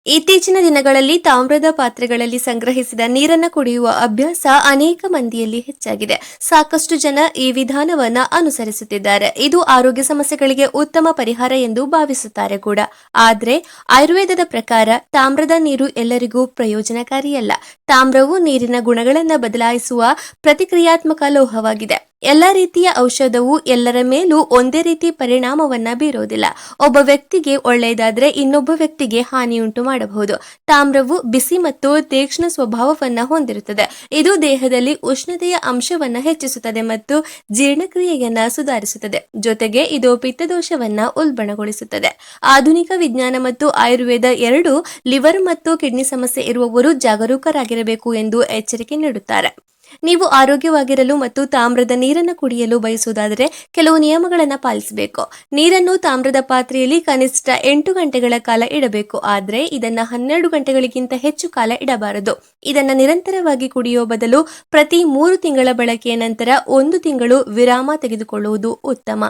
ಇತ್ತೀಚಿನ ದಿನಗಳಲ್ಲಿ ತಾಮ್ರದ ಪಾತ್ರೆಗಳಲ್ಲಿ ಸಂಗ್ರಹಿಸಿದ ನೀರನ್ನು ಕುಡಿಯುವ ಅಭ್ಯಾಸ ಅನೇಕ ಮಂದಿಯಲ್ಲಿ ಹೆಚ್ಚಾಗಿದೆ. ಸಾಕಷ್ಟು ಜನ ಈ ವಿಧಾನವನ್ನ ಅನುಸರಿಸುತ್ತಿದ್ದಾರೆ. ಇದು ಆರೋಗ್ಯ ಸಮಸ್ಯೆಗಳಿಗೆ ಉತ್ತಮ ಪರಿಹಾರ ಎಂದು ಭಾವಿಸುತ್ತಾರೆ ಕೂಡ. ಆದ್ರೆ ಆಯುರ್ವೇದದ ಪ್ರಕಾರ ತಾಮ್ರದ ನೀರು ಎಲ್ಲರಿಗೂ ಪ್ರಯೋಜನಕಾರಿಯಲ್ಲ. ತಾಮ್ರವು ನೀರಿನ ಗುಣಗಳನ್ನು ಬದಲಾಯಿಸುವ ಪ್ರತಿಕ್ರಿಯಾತ್ಮಕ ಲೋಹವಾಗಿದೆ. ಎಲ್ಲ ರೀತಿಯ ಔಷಧವು ಎಲ್ಲರ ಮೇಲೂ ಒಂದೇ ರೀತಿ ಪರಿಣಾಮವನ್ನ ಬೀರೋದಿಲ್ಲ. ಒಬ್ಬ ವ್ಯಕ್ತಿಗೆ ಒಳ್ಳೆಯದಾದ್ರೆ ಇನ್ನೊಬ್ಬ ವ್ಯಕ್ತಿಗೆ ಹಾನಿಯುಂಟು ಮಾಡಬಹುದು. ತಾಮ್ರವು ಬಿಸಿ ಮತ್ತು ತೀಕ್ಷ್ಣ ಸ್ವಭಾವವನ್ನ ಹೊಂದಿರುತ್ತದೆ. ಇದು ದೇಹದಲ್ಲಿ ಉಷ್ಣತೆಯ ಅಂಶವನ್ನ ಹೆಚ್ಚಿಸುತ್ತದೆ ಮತ್ತು ಜೀರ್ಣಕ್ರಿಯೆಯನ್ನ ಸುಧಾರಿಸುತ್ತದೆ. ಜೊತೆಗೆ ಇದು ಪಿತ್ತದೋಷವನ್ನ ಉಲ್ಬಣಗೊಳಿಸುತ್ತದೆ. ಆಧುನಿಕ ವಿಜ್ಞಾನ ಮತ್ತು ಆಯುರ್ವೇದ ಎರಡೂ ಲಿವರ್ ಮತ್ತು ಕಿಡ್ನಿ ಸಮಸ್ಯೆ ಇರುವವರು ಜಾಗರೂಕರಾಗಿರಬೇಕು ಎಂದು ಎಚ್ಚರಿಕೆ ನೀಡುತ್ತಾರೆ. ನೀವು ಆರೋಗ್ಯವಾಗಿರಲು ಮತ್ತು ತಾಮ್ರದ ನೀರನ್ನು ಕುಡಿಯಲು ಬಯಸುವುದಾದರೆ ಕೆಲವು ನಿಯಮಗಳನ್ನು ಪಾಲಿಸಬೇಕು. ನೀರನ್ನು ತಾಮ್ರದ ಪಾತ್ರೆಯಲ್ಲಿ ಕನಿಷ್ಠ 8 ಗಂಟೆಗಳ ಕಾಲ ಇಡಬೇಕು. ಆದರೆ ಇದನ್ನ 12 ಗಂಟೆಗಳಿಗಿಂತ ಹೆಚ್ಚು ಕಾಲ ಇಡಬಾರದು. ಇದನ್ನ ನಿರಂತರವಾಗಿ ಕುಡಿಯುವ ಬದಲು ಪ್ರತಿ 3 ತಿಂಗಳ ಬಳಕೆಯ ನಂತರ 1 ತಿಂಗಳು ವಿರಾಮ ತೆಗೆದುಕೊಳ್ಳುವುದು ಉತ್ತಮ.